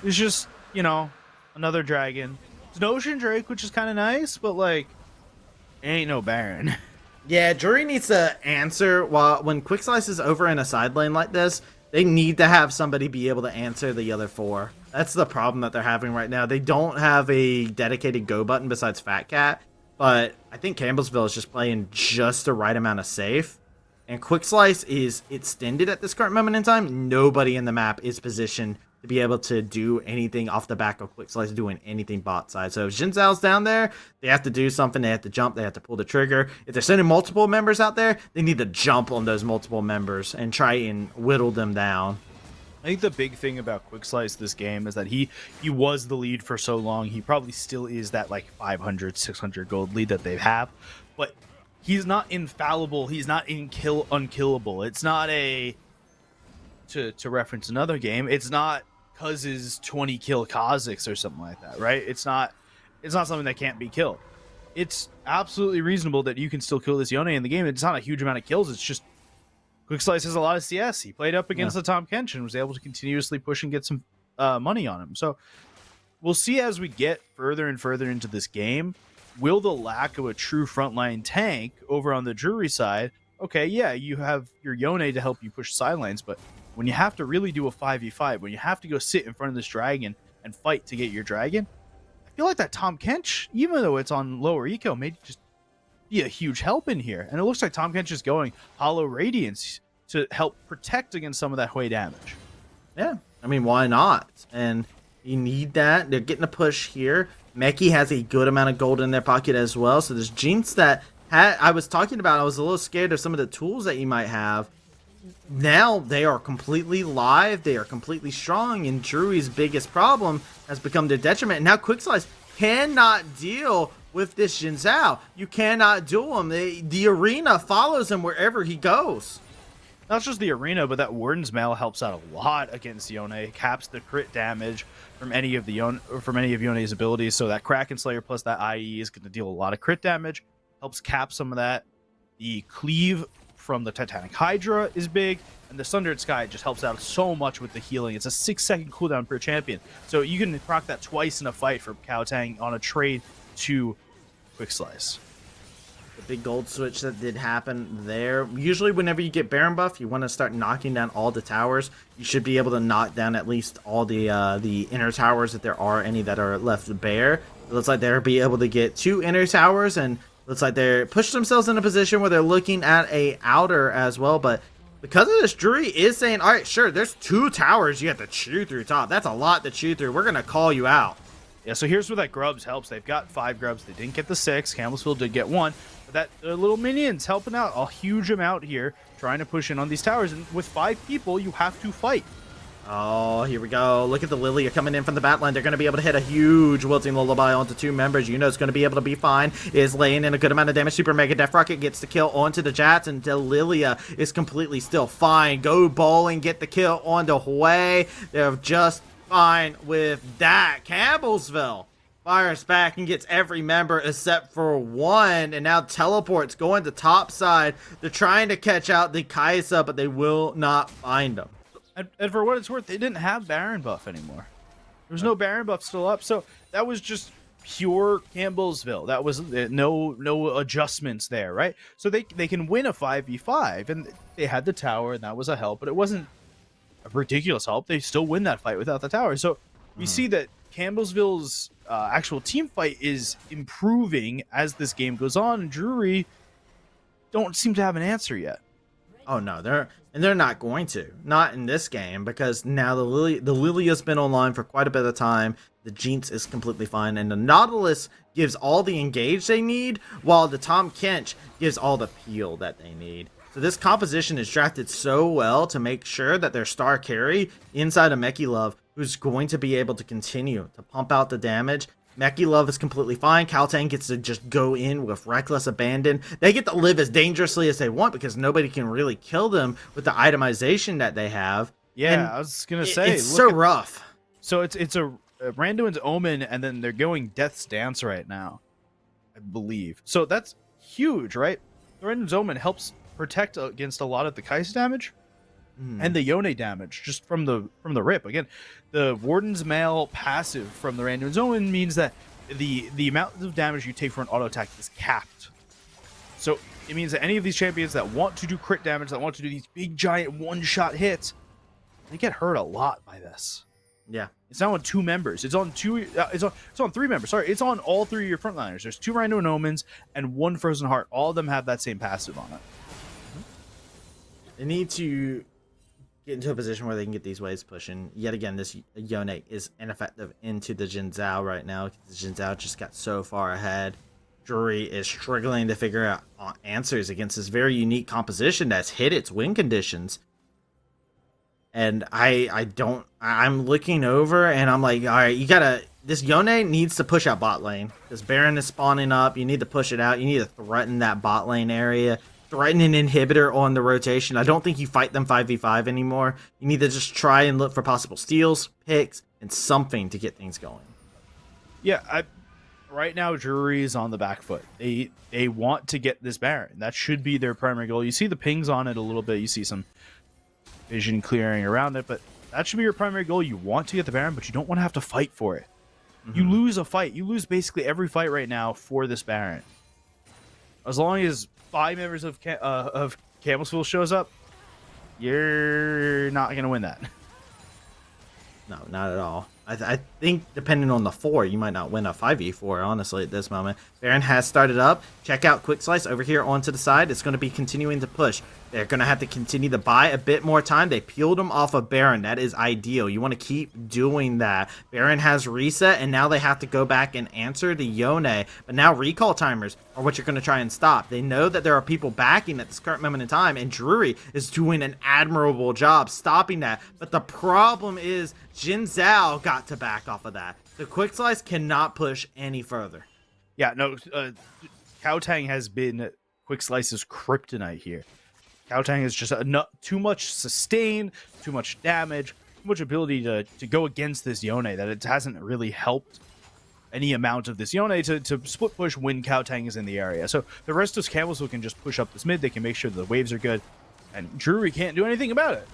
It's just, another dragon. It's an ocean drake, which is kind of nice, but like, ain't no Baron. Yeah, Drury needs to answer while when Quick Slice is over in a side lane like this. They need to have somebody be able to answer the other four. That's the problem that they're having right now. They don't have a dedicated go button besides Fat Cat, but I think Campbellsville is just playing just the right amount of safe. And Quick Slice is extended at this current moment in time. Nobody in the map is positioned to be able to do anything off the back of Quick Slice doing anything bot side. So if Jin Zhao's down there, they have to do something. They have to jump. They have to pull the trigger. If they're sending multiple members out there, they need to jump on those multiple members and try and whittle them down. I think the big thing about Quick Slice this game is that he was the lead for so long. He probably still is that like 500, 600 gold lead that they have, but he's not infallible. He's not unkillable. It's not a to reference another game. It's not Cuz's 20 kill Kha'Zix or something like that, right? It's not something that can't be killed. It's absolutely reasonable that you can still kill this Yone in the game. It's not a huge amount of kills. It's just Quick Slice has a lot of CS. He played up against the Tom Kench and was able to continuously push and get some money on him. So we'll see as we get further and further into this game. Will the lack of a true frontline tank over on the Drury side, okay, yeah, you have your Yone to help you push side lanes, but when you have to really do a 5v5, when you have to go sit in front of this dragon and fight to get your dragon, I feel like that Tom Kench, even though it's on lower eco, may just be a huge help in here. And it looks like Tom Kench is going Hollow Radiance to help protect against some of that Hui damage. Yeah, I mean, why not? And you need that. They're getting a push here. MEC has a good amount of gold in their pocket as well. So there's Jinx that I was talking about. I was a little scared of some of the tools that you might have. Now they are completely live. They are completely strong. And Drury's biggest problem has become their detriment. And now Quick Slice cannot deal with this Jin Zhao. You cannot duel him. The arena follows him wherever he goes. Not just the arena, but that Warden's Mail helps out a lot against Yone. Caps the crit damage from any of Yone's abilities. So that Kraken Slayer plus that IE is going to deal a lot of crit damage. Helps cap some of that. The cleave from the Titanic Hydra is big, and the Sundered Sky just helps out so much with the healing. It's a 6-second cooldown per champion, so you can proc that twice in a fight for Cao Tang on a trade to Quick Slice. The big gold switch that did happen there. Usually whenever you get Baron buff, you want to start knocking down all the towers. You should be able to knock down at least all the inner towers if there are any that are left bare. It looks like they'll be able to get 2 inner towers, and looks like they're pushed themselves in a position where they're looking at a outer as well. But because of this, Drury is saying, all right, sure, there's 2 towers you have to chew through top. That's a lot to chew through. We're going to call you out. Yeah, so here's where that Grubs helps. They've got 5 Grubs. They didn't get the 6. Campbellsville did get 1. But that little minions helping out a huge amount here, trying to push in on these towers. And with 5 people, you have to fight. Oh, here we go. Look at the Lilia coming in from the bat line. They're going to be able to hit a huge Wilting Lullaby onto 2 members. You know it's going to be able to be fine. Is laying in a good amount of damage. Super Mega Death Rocket gets the kill onto the Jats, and Lilia is completely still fine. Go bowling, get the kill onto Hui. They're just fine with that. Campbellsville fires back and gets every member except for 1, and now teleports going to top side. They're trying to catch out the Kaisa, but they will not find them. And for what it's worth, they didn't have Baron buff anymore. There was no Baron buff still up, so that was just pure Campbellsville. That was no adjustments there, right? So they can win a 5v5, and they had the tower, and that was a help, but it wasn't a ridiculous help. They still win that fight without the tower. So we see that Campbellsville's actual team fight is improving as this game goes on, and Drury don't seem to have an answer yet. Oh no, they're not going to. Not in this game, because now the Lilia's been online for quite a bit of time. The Jinx is completely fine, and the Nautilus gives all the engage they need, while the Tom Kench gives all the peel that they need. So this composition is drafted so well to make sure that their star carry inside of MEC Love, who's going to be able to continue to pump out the damage. MEC Love is completely fine. Cao Tang gets to just go in with reckless abandon. They get to live as dangerously as they want because nobody can really kill them with the itemization that they have. Yeah, and I was gonna say it's so rough. So it's a Randuin's Omen, and then they're going Death's Dance right now, I believe. So that's huge, right? Randuin's Omen helps protect against a lot of the Kai'Sa damage. and the Yone damage just from the rip. Again, the Warden's Mail passive from the random zone means that the amount of damage you take for an auto attack is capped. So it means that any of these champions that want to do crit damage, that want to do these big giant one-shot hits, they get hurt a lot by this. Yeah. It's now on 2 members. It's on 3 members. Sorry, it's on all 3 of your frontliners. There's 2 Rhino Omens and 1 Frozen Heart. All of them have that same passive on it. They need to get into a position where they can get these waves pushing. Yet again, this Yone is ineffective into the Jin Zhao right now. The Jin Zhao just got so far ahead. Drury is struggling to figure out answers against this very unique composition that's hit its win conditions. And I'm looking over and I'm like, all right, this Yone needs to push out bot lane. This Baron is spawning up. You need to push it out. You need to threaten that bot lane area. Threaten an inhibitor on the rotation. I don't think you fight them 5v5 anymore. You need to just try and look for possible steals, picks, and something to get things going. Yeah, right now Drury is on the back foot. They want to get this Baron. That should be their primary goal. You see the pings on it a little bit. You see some vision clearing around it, but that should be your primary goal. You want to get the Baron, but you don't want to have to fight for it. You lose a fight. You lose basically every fight right now for this Baron. As long as 5 members of Campbellsville shows up, you're not going to win that. No, not at all. I think depending on the 4, you might not win a 5v4, honestly, at this moment. Baron has started up. Check out Quick Slice over here onto the side. It's going to be continuing to push. They're going to have to continue to buy a bit more time. They peeled him off of Baron. That is ideal. You want to keep doing that. Baron has reset, and now they have to go back and answer the Yone. But now recall timers are what you're going to try and stop. They know that there are people backing at this current moment in time, and Drury is doing an admirable job stopping that. But the problem is Jin Zhao got to back off of that. The Quick Slice cannot push any further. Yeah, no, Cao Tang has been Quick Slice's kryptonite here. Cao Tang is just too much sustain, too much damage, too much ability to go against this Yone that it hasn't really helped any amount of this Yone to split push when Cao Tang is in the area. So the rest of Campbellsville can just push up this mid. They can make sure the waves are good, and Drury can't do anything about it.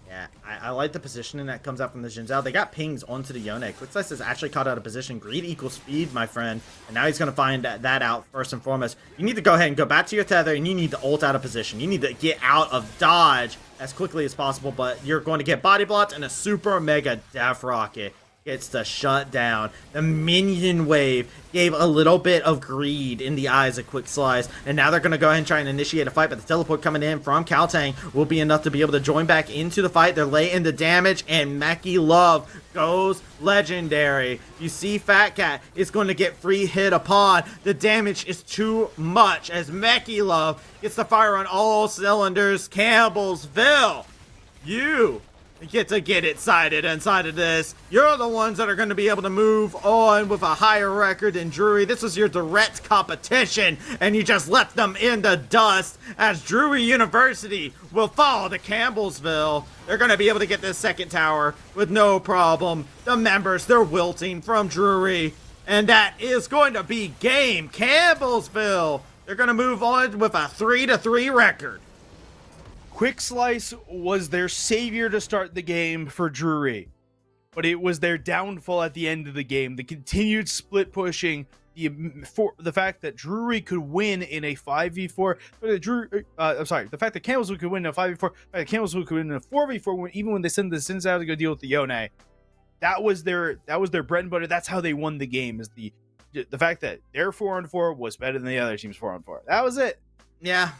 Yeah, I like the positioning that comes out from the Jin Zhao. They got pings onto the Yone. Quick Slice is actually caught out of position. Greed equals speed, my friend. And now he's going to find that out first and foremost. You need to go ahead and go back to your tether, and you need to ult out of position. You need to get out of dodge as quickly as possible, but you're going to get body blocked, and a super mega death rocket gets to shut down. The minion wave gave a little bit of greed in the eyes of Quick Slice, and now they're going to go ahead and try and initiate a fight, but the teleport coming in from Cao Tang will be enough to be able to join back into the fight. They're laying the damage, and MEC Love goes legendary. You see Fat Cat is going to get free hit upon. The damage is too much as MEC Love gets the fire on all cylinders. Campbellsville, you get to get excited inside of this. You're the ones that are going to be able to move on with a higher record than Drury. This was your direct competition, and you just left them in the dust as Drury University will fall to Campbellsville. They're going to be able to get this second tower with no problem. The members, they're wilting from Drury, and that is going to be game. Campbellsville, they're going to move on with a 3-3 record. Quick Slice was their savior to start the game for Drury, but it was their downfall at the end of the game. The continued split pushing, the fact that Drury could win in a 5v4, the fact that Campbellsville could win in a 5v4, the fact that Campbellsville could win in a 4v4, even when they send the Sins out to go deal with the Yone, that was their bread and butter. That's how they won the game. Is the fact that their 4-on-4 was better than the other team's 4-on-4. That was it. Yeah,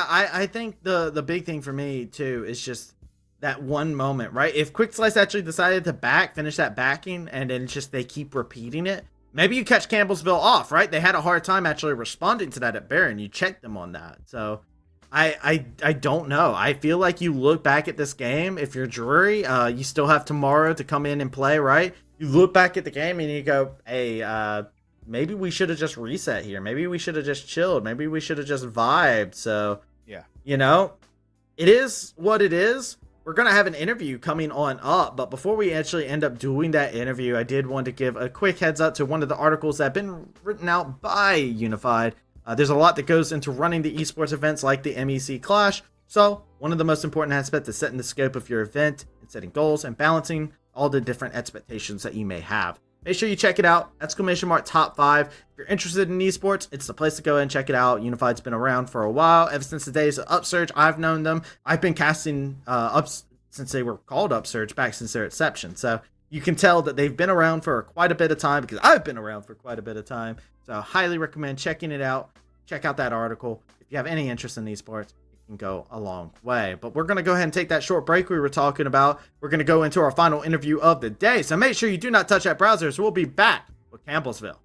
I think the big thing for me, too, is just that one moment, right? If Quick Slice actually decided to finish that backing, and then just they keep repeating it, maybe you catch Campbellsville off, right? They had a hard time actually responding to that at Baron. You checked them on that. So I don't know. I feel like you look back at this game, if you're Drury, you still have tomorrow to come in and play, right? You look back at the game and you go, hey, maybe we should have just reset here. Maybe we should have just chilled. Maybe we should have just vibed. So, yeah, it is what it is. We're going to have an interview coming on up. But before we actually end up doing that interview, I did want to give a quick heads up to one of the articles that have been written out by Unified. There's a lot that goes into running the esports events like the MEC Clash. So, one of the most important aspects is setting the scope of your event and setting goals and balancing all the different expectations that you may have. Make sure you check it out. !Top 5. If you're interested in esports, it's the place to go and check it out. Unified's been around for a while. Ever since the days of Upsurge, I've known them. I've been casting since they were called Upsurge, back since their inception. So you can tell that they've been around for quite a bit of time, because I've been around for quite a bit of time. So I highly recommend checking it out. Check out that article. If you have any interest in esports, can go a long way. But we're going to go ahead and take that short break we were talking about. We're going to go into our final interview of the day. So make sure you do not touch that browser. So we'll be back with Campbellsville.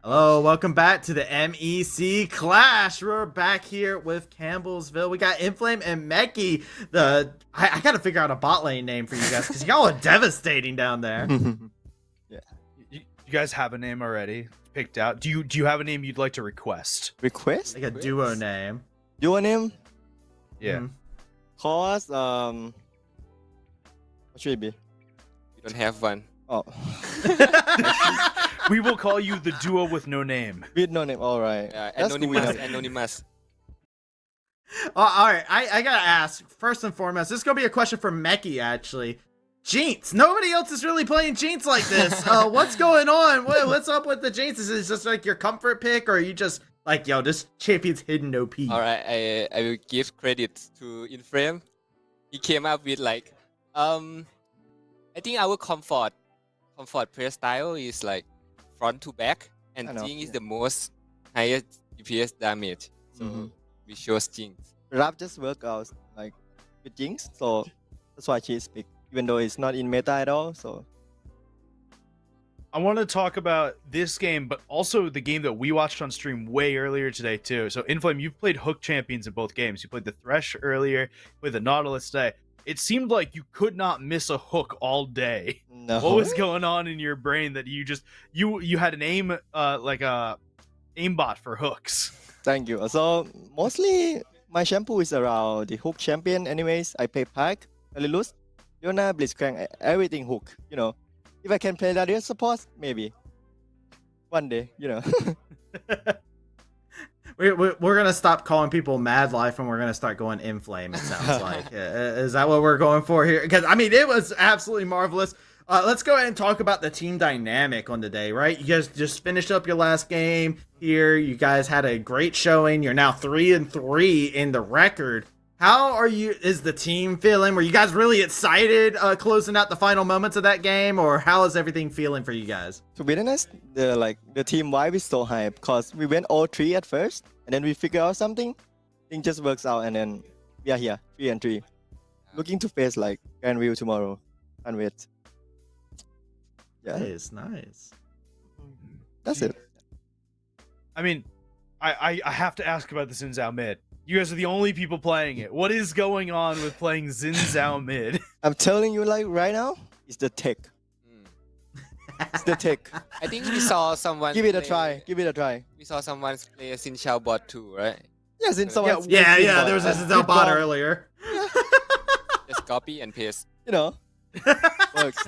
Hello, welcome back to the MEC Clash. We're back here with Campbellsville. We got Inflame and MEC. I gotta figure out a bot lane name for you guys, because y'all are devastating down there. Yeah. You guys have a name already picked out? Do you have a name you'd like to request? Request? Like a duo name. Duo name? Yeah. Call us, what should it be? You don't have one. Oh. We will call you the duo with no name. With no name, alright. Anonymous. All right, I gotta ask, first and foremost, this is gonna be a question for MEC, actually. Jinx. Nobody else is really playing Jinx like this. What's going on? What's up with the Jinx? Is it just like your comfort pick, or are you just like, yo, this champion's hidden OP? Alright, I will give credit to Inframe. He came up with like, I think our comfort play style is like front to back, and Jinx is the most highest DPS damage. So we chose Jinx. Rap just work out like with Jinx, so that's why she's picked, even though it's not in meta at all. So I want to talk about this game, but also the game that we watched on stream way earlier today too. So Inflame, you've played Hook champions in both games. You played the Thresh earlier, with the Nautilus today. It seemed like you could not miss a hook all day. no. What was going on in your brain that you just you had an aimbot for hooks? Thank you. So mostly my shampoo is around the hook champion. Anyways, I play Pack, Galilus, Leona, Blitzcrank, everything hook. You know, if I can play Radiant support, maybe one day. You know. We're gonna stop calling people Mad Life and we're gonna start going Inflame. It sounds like is that what we're going for here? Because I mean, it was absolutely marvelous. Let's go ahead and talk about the team dynamic on the day, right? You guys just finished up your last game here. You guys had a great showing. You're now 3-3 in the record. How are you? Is the team feeling? Were you guys really excited closing out the final moments of that game, or how is everything feeling for you guys? To be honest, the team vibe is so high because we went all 3 at first, and then we figure out something. Thing just works out, and then we are here 3-3, looking to face like Grandview tomorrow. Can't wait. Yeah, Nice. that's it. I mean, I have to ask about the Xin Zhao mid. You guys are the only people playing it. What is going on with playing Xin Zhao mid? I'm telling you, like right now, it's the tech. It's the tech. I think we saw someone. Give it a play- try. Give it a try. We saw someone play a Xin Xiao bot too, right? Yes, in someone. Yeah. There was a Zinzao bot earlier. Just copy and paste. You know, works.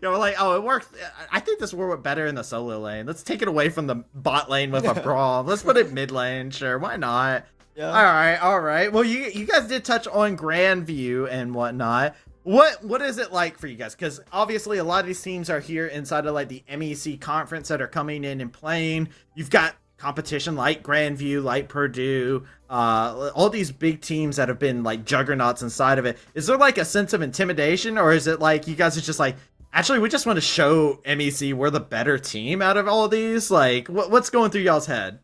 Yeah, we're like, oh, it works. I think this will work better in the solo lane. Let's take it away from the bot lane with a brawl. Let's put it mid lane. Sure, why not? Yeah. All right. Well, you guys did touch on Grandview and whatnot. What is it like for you guys? Because obviously a lot of these teams are here inside of like the MEC conference that are coming in and playing. You've got competition like Grandview, like Purdue, all these big teams that have been like juggernauts inside of it. Is there like a sense of intimidation, or is it like you guys are just like, actually, we just want to show MEC we're the better team out of all of these? Like, what's going through y'all's head?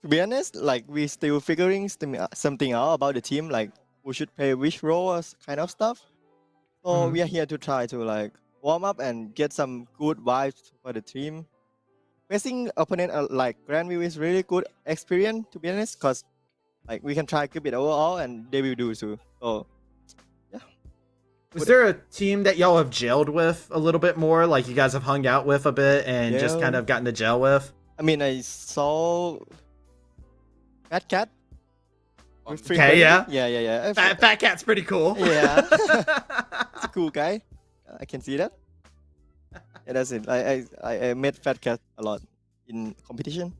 To be honest, like we still figuring something out about the team, like who should play which roles, kind of stuff. So we are here to try to like warm up and get some good vibes for the team. Facing opponent like Grandview is really good experience, to be honest, because like we can try keep it overall and they will do too. So Was there a team that y'all have gelled with a little bit more, like you guys have hung out with a bit and just Yeah. kind of gotten to gel with? I mean, I saw Fat Cat. with Free Okay, Credit. yeah. Yeah. Fat Cat's pretty cool. Yeah. It's a cool guy. I can see that. Yeah, that's it. I met Fat Cat a lot in competition.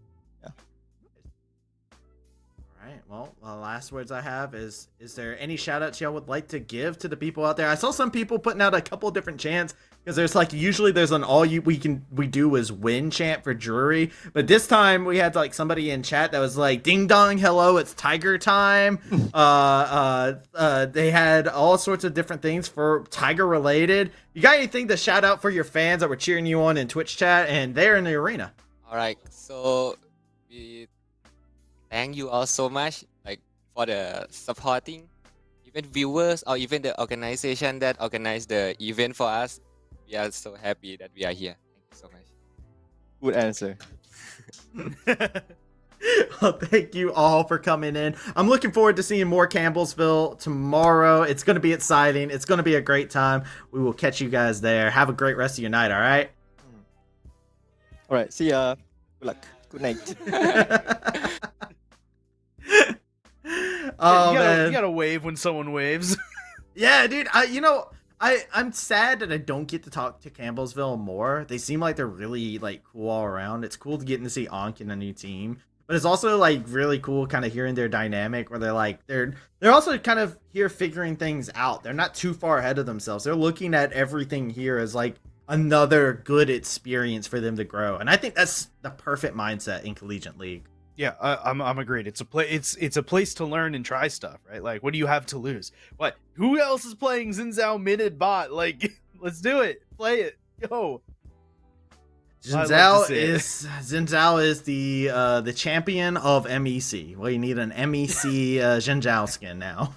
Right. Well, the last words I have is there any shout outs y'all would like to give to the people out there? I saw some people putting out a couple different chants because there's like usually there's an we do is win chant for Drury, but this time we had like somebody in chat that was like ding dong hello, it's tiger time. They had all sorts of different things for tiger related. You got anything to shout out for your fans that were cheering you on in Twitch chat and there in the arena? All right, so we thank you all so much, like for the supporting, even viewers or even the organization that organized the event for us. We are so happy that we are here. Thank you so much. Good answer. Well, thank you all for coming in. I'm looking forward to seeing more Campbellsville tomorrow. It's going to be exciting. It's going to be a great time. We will catch you guys there. Have a great rest of your night, all right? All right. See ya. Good luck. Good night. Oh, you man. gotta wave when someone waves. Yeah, dude. I'm sad that I don't get to talk to Campbellsville more. They seem like they're really like cool all around. It's cool to get to see Ankh in a new team, but it's also like really cool kind of hearing their dynamic where they're like they're also kind of here figuring things out. They're not too far ahead of themselves. They're looking at everything here as like another good experience for them to grow, and I think that's the perfect mindset in Collegiate League. Yeah, I'm agreed. It's a place to learn and try stuff, right? Like, what do you have to lose? What? Who else is playing Xin Zhao mid and bot? Like, let's do it. Play it. Yo. Zhenzhao is the champion of MEC. Well, you need an MEC Zhenzhao skin now.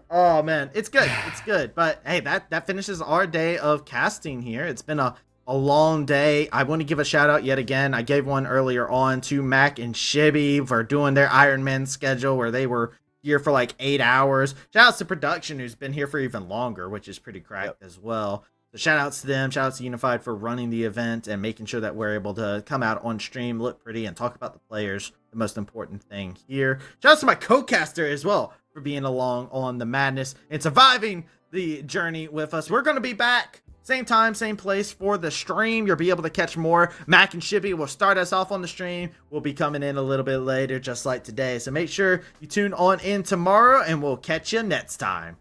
Oh man, it's good. It's good. But hey, that finishes our day of casting here. It's been a long day. I want to give a shout out yet again. I gave one earlier on to Mac and Shibby for doing their Iron Man schedule where they were here for like 8 hours. Shout out to production who's been here for even longer, which is pretty cracked as well. So shout outs to them, shout outs to Unified for running the event and making sure that we're able to come out on stream, look pretty, and talk about the players. The most important thing here. Shout out to my co-caster as well for being along on the madness and surviving the journey with us. We're going to be back same time, same place for the stream. You'll be able to catch more. Mac and Shippy will start us off on the stream. We'll be coming in a little bit later, just like today. So make sure you tune on in tomorrow, and we'll catch you next time.